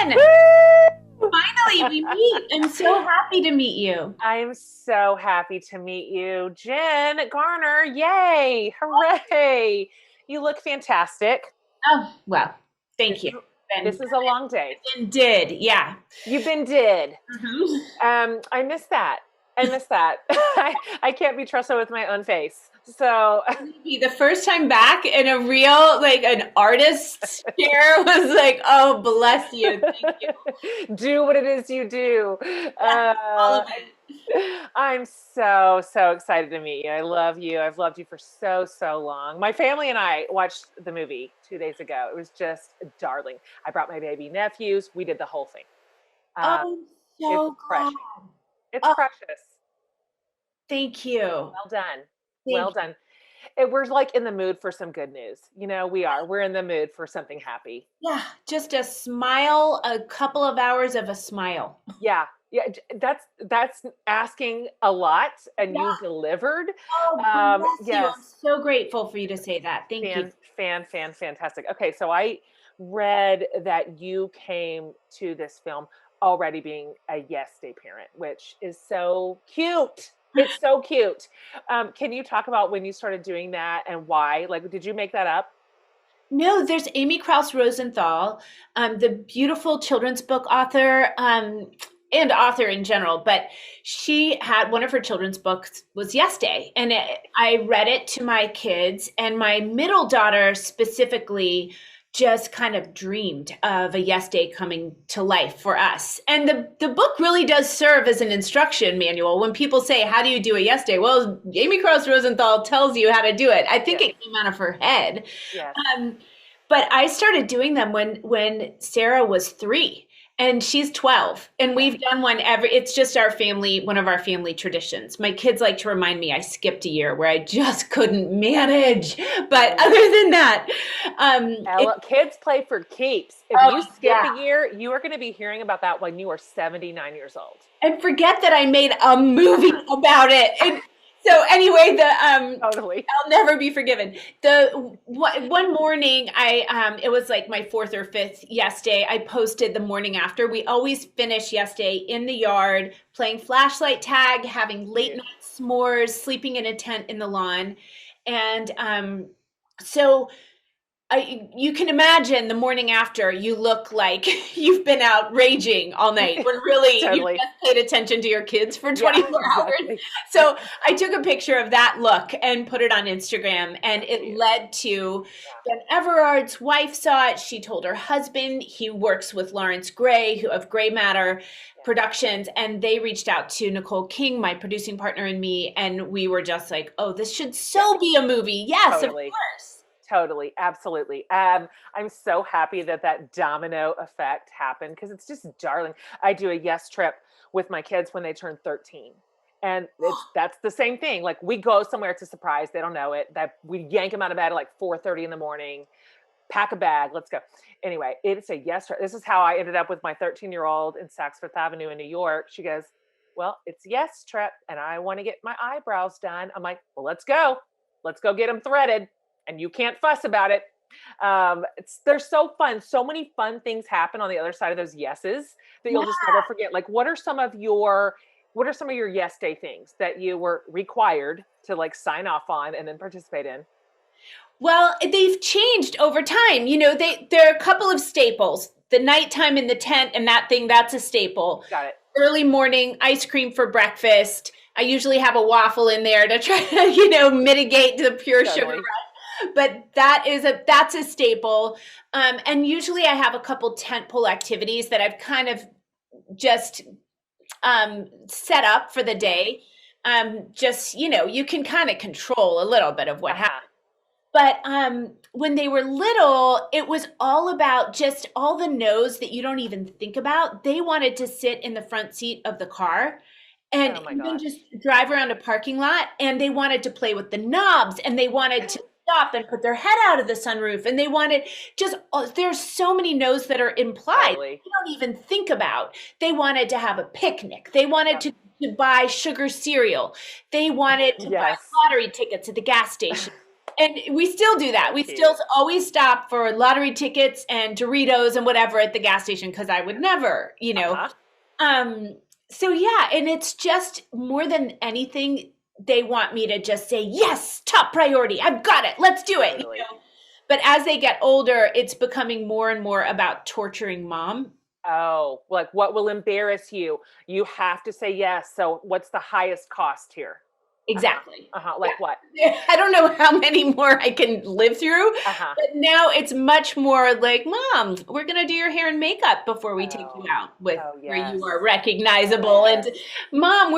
Jen, Woo! finally we meet. I'm so happy to meet you. I'm so happy to meet you, Jen Garner. Yay! Hooray! You look fantastic. Oh, well, thank This you. is And, this is a long day. and did, yeah. You've been did. Mhm. I miss that. I miss that. I can't be trusted with my own face. So Be the first time back in a real, like an artist's chair was like, oh, bless you. Thank you. do what it is you do. Yes, all of it. I'm so excited to meet you. I love you. I've loved you for so long. My family and I watched the movie 2 days ago. It was just darling. I brought my baby nephews. We did the whole thing. Um, Oh, it's so glad. precious. It's Oh, precious. thank you. Well done. Thank Well you. done. We're like in the mood for some good news. We are. We're in the mood for something happy. Yeah, just a smile, a couple of hours of a smile. Yeah. Yeah, that's asking a lot, and you delivered. Oh, bless you. I'm Yes, so grateful for you to say that. Thank you. fantastic. Okay, so I read that you came to this film already being a Yes Day parent, which is so cute. It's so cute. Can you talk about when you started doing that and why? Like, did you make that up? No, there's Amy Krauss Rosenthal, the beautiful children's book author, and author in general. But she had one of her children's books was Yes Day, and I read it to my kids, and my middle daughter specifically just kind of dreamed of a Yes Day coming to life for us. And the book really does serve as an instruction manual. When people say, "How do you do a Yes Day?" Well, Amy Krauss Rosenthal tells you how to do it. I think Yes, it came out of her head. yes. Um, but I started doing them when Sarah was 3 and she's 12. And Yeah. we've done one every, it's just our family, one of our family traditions. My kids like to remind me I skipped a year where I just couldn't manage. But Oh, other than that, kids play for keeps. If you oh skip yeah. a year, you are going to be hearing about that when you are 79 years old. And forget that I made a movie about it. And so anyway, Totally. I'll never be forgiven. The one morning, I it was like my fourth or fifth Yes Day. I posted the morning after. We always finish Yes Day in the yard, playing flashlight tag, having late Cute. night s'mores, sleeping in a tent in the lawn, and so you can imagine the morning after you look like you've been out raging all night when really you've Totally. just paid attention to your kids for Yeah, 24 hours. exactly. So I took a picture of that look and put it on Instagram, and it Cute. led to Yeah. Ben Everard's wife saw it. She told her husband. He works with Lawrence Gray, who of Gray Matter Productions, and they reached out to Nicole King, my producing partner, and me, and we were just like, "Oh, this should Yeah. so be a movie." Yes, of Totally. course. Totally. Absolutely. I'm so happy that that domino effect happened because it's just darling. I do a yes trip with my kids when they turn 13. And that's the same thing. Like we go somewhere, it's a surprise. They don't know it. That we yank them out of bed at like 4:30 in the morning, pack a bag, let's go. Anyway, it's a yes trip. This is how I ended up with my 13-year-old in Saks Fifth Avenue in New York. She goes, well, it's a yes trip and I want to get my eyebrows done. I'm like, well, let's go. Let's go get them threaded. And you can't fuss about it. They're so fun. So many fun things happen on the other side of those yeses that Yeah. you'll just never forget. Like, what are some of your yes day things that you were required to like sign off on and then participate in? Well, they've changed over time. There are a couple of staples. The nighttime in the tent and that thing, that's a staple. Got it. Early morning ice cream for breakfast. I usually have a waffle in there to try to, mitigate the pure sugar Totally. rush. But that's a staple. And usually I have a couple tentpole activities that I've kind of just set up for the day. Just, you can kind of control a little bit of what happens. Uh-huh. But when they were little, it was all about just all the no's that you don't even think about. They wanted to sit in the front seat of the car and Oh my even gosh. just drive around a parking lot. And they wanted to play with the knobs, and they wanted to stop and put their head out of the sunroof. And they wanted there's so many no's that are implied. Totally. You don't even think about. They wanted to have a picnic. They wanted Yep. to buy sugar cereal. They wanted to buy Yes. lottery tickets at the gas station. And we still do that. We still always stop for lottery tickets and Doritos and whatever at the gas station because I would never, Um, so yeah, and it's just more than anything, they want me to just say, yes, top priority. I've got it. Let's do it. Totally. But as they get older, it's becoming more and more about torturing mom. Oh, like what will embarrass you? You have to say yes. So what's the highest cost here? Uh-huh. Exactly. Uh-huh. Like what? I don't know how many more I can live through, Uh-huh. but now it's much more like, Mom, we're going to do your hair and makeup before we take you out with where yes. you are recognizable. Yes. And Mom,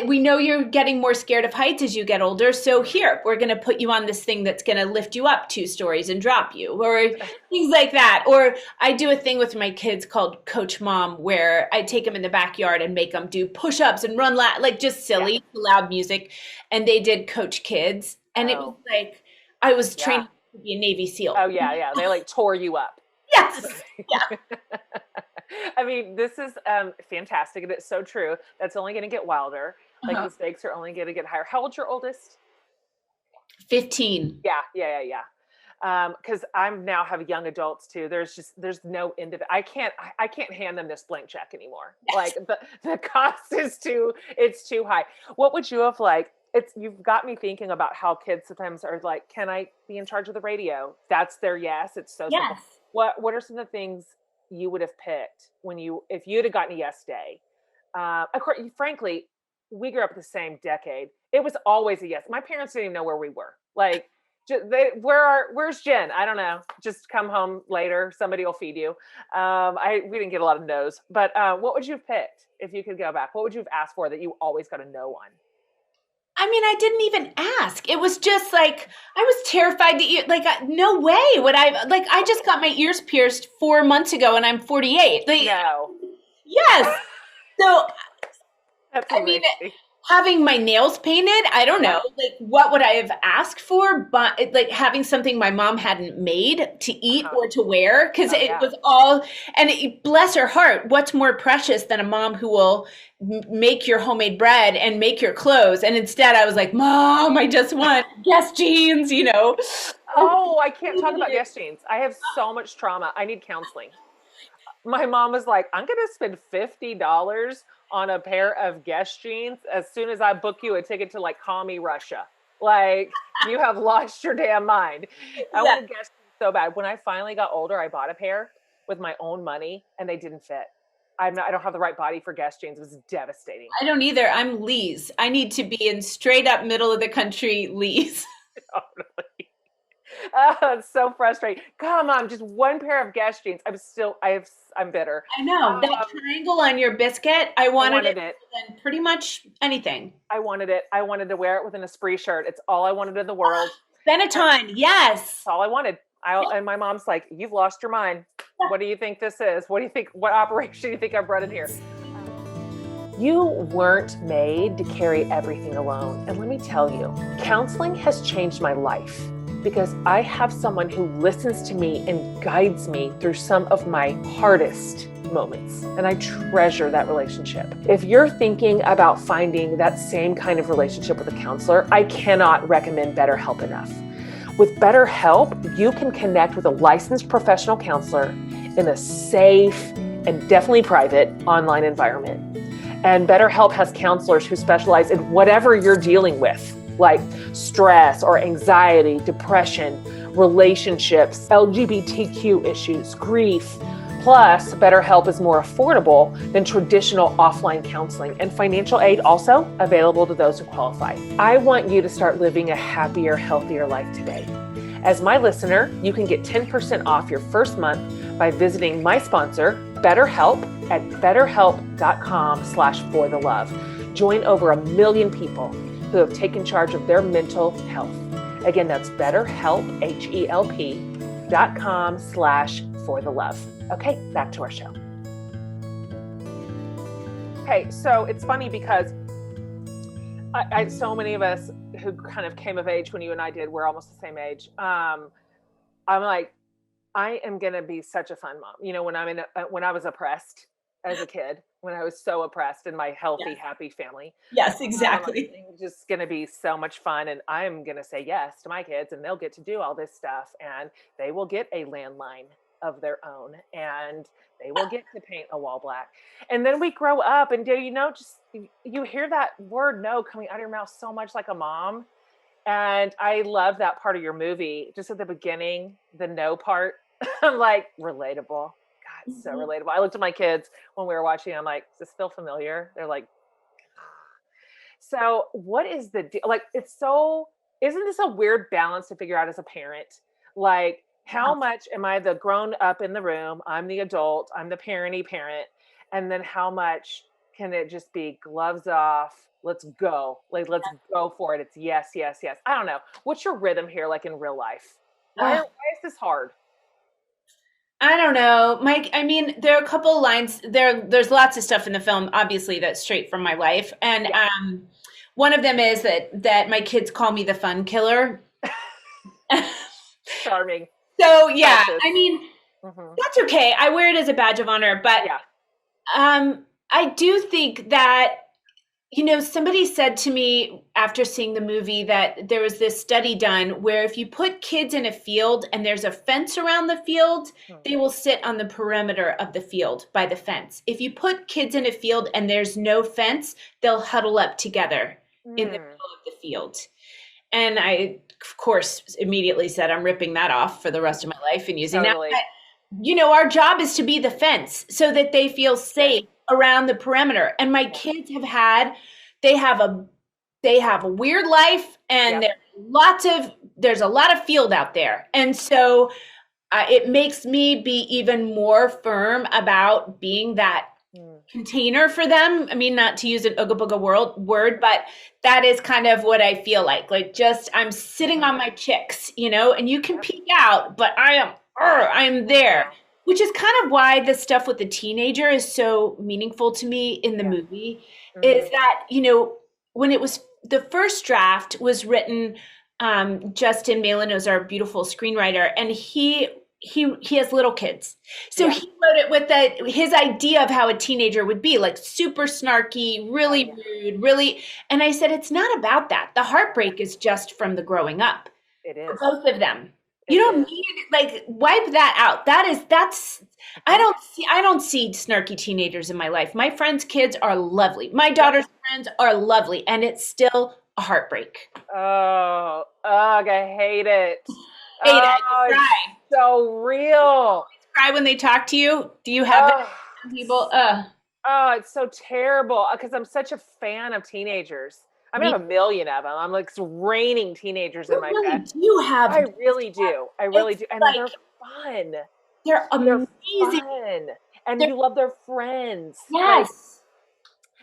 we know you're getting more scared of heights as you get older. So here, we're going to put you on this thing that's going to lift you up 2 stories and drop you, or things like that. Or I do a thing with my kids called Coach Mom, where I take them in the backyard and make them do push-ups and run like just silly, loud music. And they did Coach Kids. And it was like, I was training to be a Navy SEAL. Oh yeah, yeah. They like tore you up. Yes. Yeah. I mean, this is fantastic, and it's so true. That's only going to get wilder. Like the stakes are only going to get higher. How old's your oldest? 15. Yeah. Because I'm now have young adults too. There's no end of it. I can't hand them this blank check anymore. Yes. Like the cost is it's too high. What would you have like? You've got me thinking about how kids sometimes are like, can I be in charge of the radio? That's their yes. It's so simple. What are some of the things you would have picked if you'd have gotten a yes day? Of course, frankly, we grew up the same decade. It was always a yes. My parents didn't even know where we were. Like, where's Jen? I don't know. Just come home later. Somebody will feed you. We didn't get a lot of no's, but what would you have picked if you could go back? What would you have asked for that you always got a no on? I mean, I didn't even ask. It was just like, I was terrified to eat. Like, no way would I just got my ears pierced 4 months ago and I'm 48. Like, no. Yes. So, That's amazing. Having my nails painted, I don't know, like what would I have asked for? But like having something my mom hadn't made to eat or to wear, because it was all, and bless her heart, what's more precious than a mom who will make your homemade bread and make your clothes? And instead I was like, Mom, I just want Guess jeans, Oh, I can't talk about Guess jeans. I have so much trauma. I need counseling. My mom was like, I'm going to spend $50 on a pair of Guess jeans as soon as I book you a ticket to like call me Russia. Like, you have lost your damn mind. I want Guess jeans so bad. When I finally got older, I bought a pair with my own money and they didn't fit. I don't have the right body for Guess jeans. It was devastating. I don't either. I'm Lee's. I need to be in straight up middle of the country Lee's. Totally. Oh, it's so frustrating. Come on, just one pair of Guess jeans. I'm bitter. I know. That triangle on your biscuit, I wanted it in pretty much anything. I wanted it. I wanted to wear it with an Esprit shirt. It's all I wanted in the world. Benetton, yes. That's all I wanted. And my mom's like, you've lost your mind. What do you think this is? What do you think? What operation do you think I've brought in here? You weren't made to carry everything alone. And let me tell you, counseling has changed my life because I have someone who listens to me and guides me through some of my hardest moments. And I treasure that relationship. If you're thinking about finding that same kind of relationship with a counselor, I cannot recommend BetterHelp enough. With BetterHelp, you can connect with a licensed professional counselor in a safe and definitely private online environment. And BetterHelp has counselors who specialize in whatever you're dealing with, like stress or anxiety, depression, relationships, LGBTQ issues, grief. Plus, BetterHelp is more affordable than traditional offline counseling, and financial aid also available to those who qualify. I want you to start living a happier, healthier life today. As my listener, you can get 10% off your first month by visiting my sponsor, BetterHelp, at betterhelp.com/forthelove. Join over 1 million people who have taken charge of their mental health. Again, that's BetterHelp, HELP.com/forthelove. Okay, back to our show. Okay, so it's funny because so many of us who kind of came of age when you and I did, we're almost the same age. I'm like, I am going to be such a fun mom. When I was oppressed as a kid when I was so oppressed in my healthy, Yes. happy family. Yes, I exactly. think it's just going to be so much fun. And I'm going to say yes to my kids, and they'll get to do all this stuff. And they will get a landline of their own, and they will get to paint a wall black. And then we grow up, and do you know, just you hear that word no coming out of your mouth so much like a mom. And I love that part of your movie, just at the beginning, the no part. I'm like, relatable. God, so Mhm. relatable. I looked at my kids when we were watching. I'm like, does this feel familiar? They're like, so what is the deal? Like, it's so, isn't this a weird balance to figure out as a parent? Like, how much am I the grown up in the room? I'm the adult, I'm the parenty parent. And then how much can it just be gloves off? Let's go. Like, let's go for it. It's yes, yes, yes. I don't know. What's your rhythm here, like in real life? Why Ugh, is this hard? I don't know, Mike. I mean, there are a couple lines there. There's lots of stuff in the film, obviously, that's straight from my life, and Yeah, one of them is that my kids call me the fun killer. charming, So yeah, precious. I mean, Hmm. that's okay. I wear it as a badge of honor, but Yeah. I do think that, somebody said to me after seeing the movie that there was this study done where if you put kids in a field and there's a fence around the field, Hmm. they will sit on the perimeter of the field by the fence. If you put kids in a field and there's no fence, they'll huddle up together in the middle Mm, of the field. And I, of course, immediately said, I'm ripping that off for the rest of my life and using that. totally. Our job is to be the fence so that they feel Yes. safe around the perimeter. And my Yeah. kids they have a weird life, and Yep. there's a lot of field out there. And so it makes me be even more firm about being that Mm. container for them. I mean, not to use an ooga booga word, but that is kind of what I feel like. Like, just I'm sitting Mhm. on my chicks, and you can Yep. peek out, but I am there. Mhm. Which is kind of why the stuff with the teenager is so meaningful to me in the Yeah. movie. Is Mhm. that, when it was the first draft was written, Justin Malin is our beautiful screenwriter, and he has little kids. So Yeah. he wrote it with his idea of how a teenager would be, like super snarky, Oh, really yeah. rude, really. And I said, it's not about that. The heartbreak is just from the growing up It for is. both of them. You It don't is. need, like, wipe that out. That's Mhm. I don't see snarky teenagers in my life. My friends' kids are lovely. My Yep. daughter's friends are lovely, and it's still a heartbreak. Oh, ugh, I hate it. Hate Oh, it. You it's cry. so real. Cry when they talk to you. Do you have that? Oh, Some people, uh, it's so terrible because I'm such a fan of teenagers. I mean, I me, have a million of them. I'm like it's raining teenagers in you my really bed. do I have. really do. I really It's do. And like they're fun. they're They're amazing. fun. And They're you love their friends. Like yes.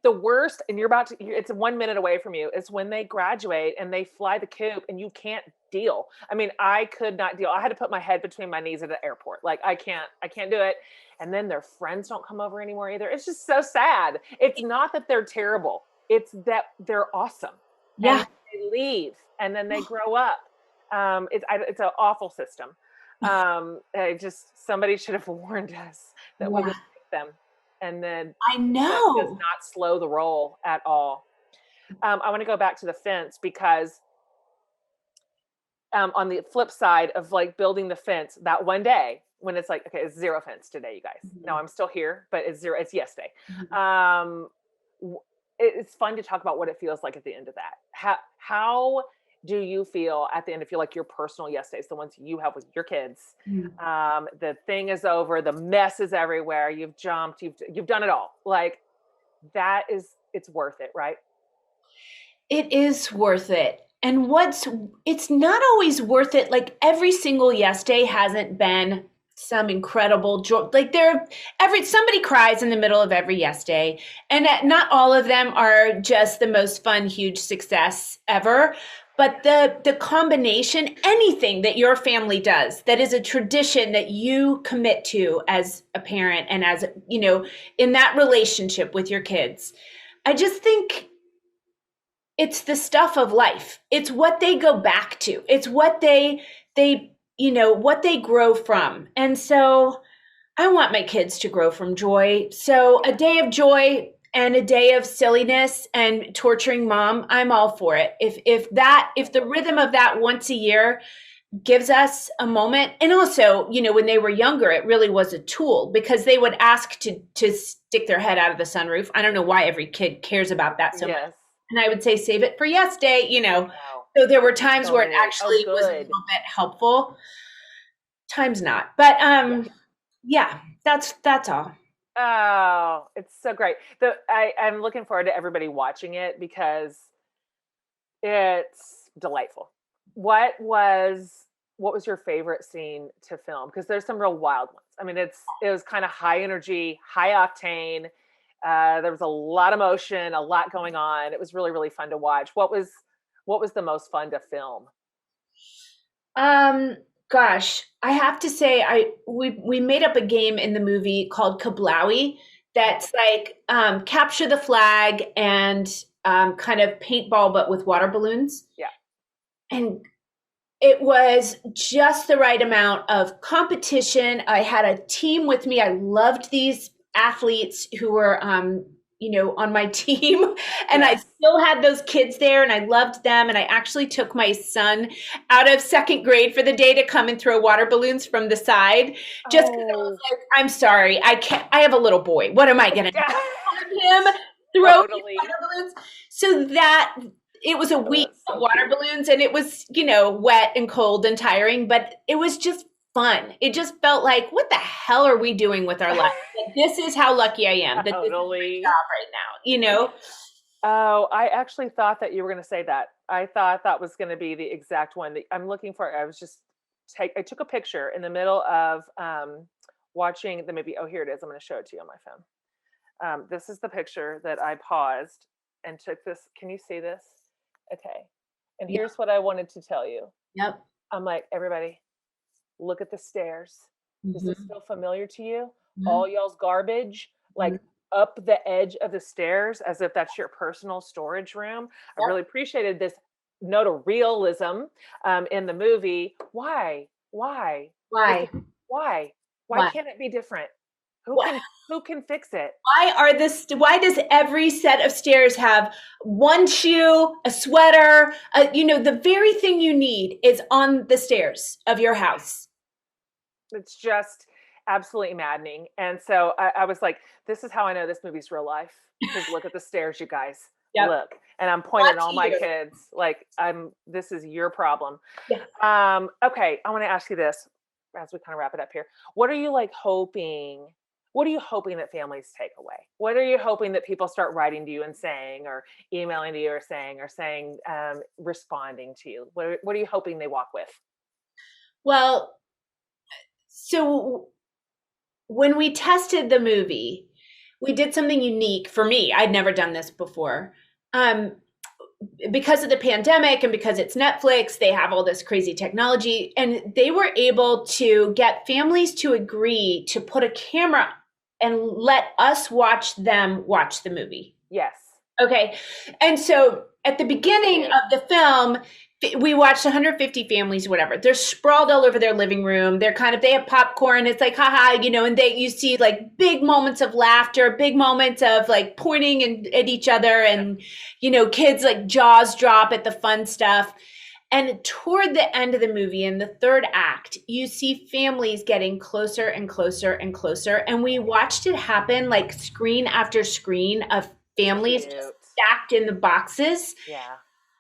the worst, and you're about to, it's 1 minute away from you, is when they graduate and they fly the coop and you can't deal. I mean, I could not deal. I had to put my head between my knees at the airport. Like, I can't do it. And then their friends don't come over anymore either. It's just so sad. It's not that they're terrible, it's that they're awesome. And Yeah. they leave and then they grow up. It's an awful system. Somebody should have warned us that we would Yeah. pick them, and then I that does know. not slow the roll at all. I want to go back to the fence because on the flip side of like building the fence, that one day when it's like, okay, it's zero fence today, you guys. No, Mhm. I'm still here, but it's zero. It's yes day. Mhm. Um, it's fun to talk about what it feels like at the end of that. How do you feel at the end of your personal yes days, the ones you have with your kids? Mhm. The thing is over, the mess is everywhere. You've jumped, you've done it all. Like it's worth it, right? It is worth it. And it's not always worth it. Like, every single yes day hasn't been some incredible joy. Like, somebody cries in the middle of every yes day, and not all of them are just the most fun, huge success ever. But the combination, anything that your family does that is a tradition that you commit to as a parent and as, in that relationship with your kids, I just think it's the stuff of life. It's what they go back to. It's what they what they grow from. And so I want my kids to grow from joy. So a day of joy and a day of silliness and torturing mom, I'm all for it. If the rhythm of that once a year gives us a moment, and also, when they were younger, it really was a tool because they would ask to stick their head out of the sunroof. I don't know why every kid cares about that so much. Yes. And I would say save it for yes day, Wow. So there were times where it Totally. Oh, actually was a good. little bit helpful, times not. But Yeah. yeah, that's all. Oh, it's so great. I'm looking forward to everybody watching it because it's delightful. What was what was your favorite scene to film? Because there's some real wild ones. I mean, it was kind of high energy, high octane. There was a lot of motion, a lot going on. It was really, really fun to watch. What was the most fun to film? Um, Gosh, I have to say, we made up a game in the movie called Kablowie that's like capture the flag and kind of paintball, but with water balloons. Yeah. And it was just the right amount of competition. I had a team with me. I loved these athletes who were, on my team. And I Yes. still had those kids there and I loved them. And I actually took my son out of second grade for the day to come and throw water balloons from the side just because I was Oh, like, I'm sorry, I can't, I have a little boy. What am I going to do? Have him throw these totally. water balloons? So that it was a Oh, week that's of so water cute. balloons and it was, wet and cold and tiring, but it was just fun. It just felt like, what the hell are we doing with our lives? Like, this is how lucky I am that this is my Totally. job right now. Oh, I actually thought that you were going to say that. I thought that was going to be the exact one that I'm looking for. I took a picture in the middle of watching the movie. Oh, here it is. I'm going to show it to you on my phone. This is the picture that I paused and took this. Can you see this? Okay. And Yep. here's what I wanted to tell you. Yep. I'm like, everybody, look at the stairs. Does this Mhm. feel familiar to you? Mhm. All y'all's garbage, Mhm. like up the edge of the stairs, as if that's your personal storage room. I Yep. really appreciated this note of realism in the movie. Why? Why? Is Why? it why? Why Why? can't it be different? Who Why? can who can fix it? Why does every set of stairs have one shoe, a sweater, the very thing you need is on the stairs of your house. It's just absolutely maddening. And so I was like, this is how I know this movie's real life. Because look at the stairs, you guys. Yep. Look. And I'm pointing Not at all to my you. kids like this is your problem. Yeah. Okay, I want to ask you this as we kind of wrap it up here. What are you like hoping? What are you hoping that families take away? What are you hoping that people start writing to you and saying, or emailing to you, or saying, responding to you? What are you hoping they walk with? Well, so when we tested the movie, we did something unique for me. I'd never done this before. Um, because of the pandemic and because it's Netflix, they have all this crazy technology, and they were able to get families to agree to put a camera and let us watch them watch the movie. Yes. Okay. And so at the beginning Cute. of the film, we watched 150 families, whatever. They're sprawled all over their living room. They have popcorn. It's like, haha, and you see like big moments of laughter, big moments of like pointing at each other and, kids like jaws drop at the fun stuff. And toward the end of the movie, in the third act, you see families getting closer and closer and closer. And we watched it happen like screen after screen of families just Cute. stacked in the boxes. Yeah.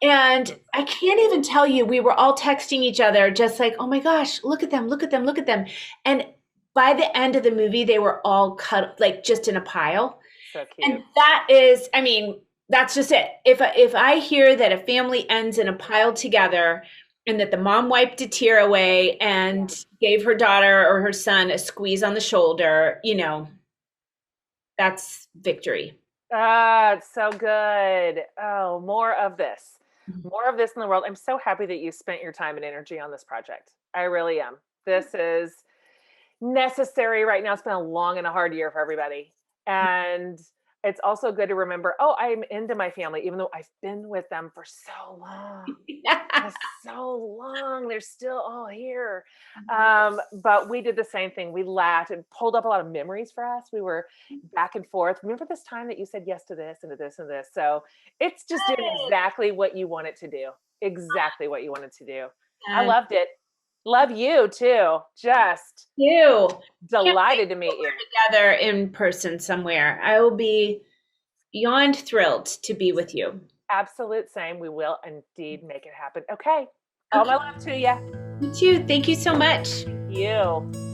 And That's I so can't cute. even tell you, we were all texting each other, just like, oh my gosh, look at them, look at them, look at them. And by the end of the movie, they were all cut like just in a pile. So And cute. that is, I mean, that's just it. If I hear that a family ends in a pile together and that the mom wiped a tear away Yeah. and gave her daughter or her son a squeeze on the shoulder, that's victory. Ah, it's so good. Oh, more of this. Mhm. More of this in the world. I'm so happy that you spent your time and energy on this project. I really am. This is necessary right now. It's been a long and a hard year for everybody. And It's also good to remember, oh, I'm into my family, even though I've been with them for so long. For so long. They're still all here. But we did the same thing. We laughed and pulled up a lot of memories for us. We were back and forth. Remember this time that you said yes to this and to this and this? So it's just doing exactly what you want it to do. Exactly what you wanted to do. I And loved it. Love you too. Just you can't wait delighted to meet till you. we're together in person somewhere. I will be beyond thrilled to be with you. Absolute same. We will indeed make it happen. Okay. All my Okay, love to you. you too. Thank you so much. You.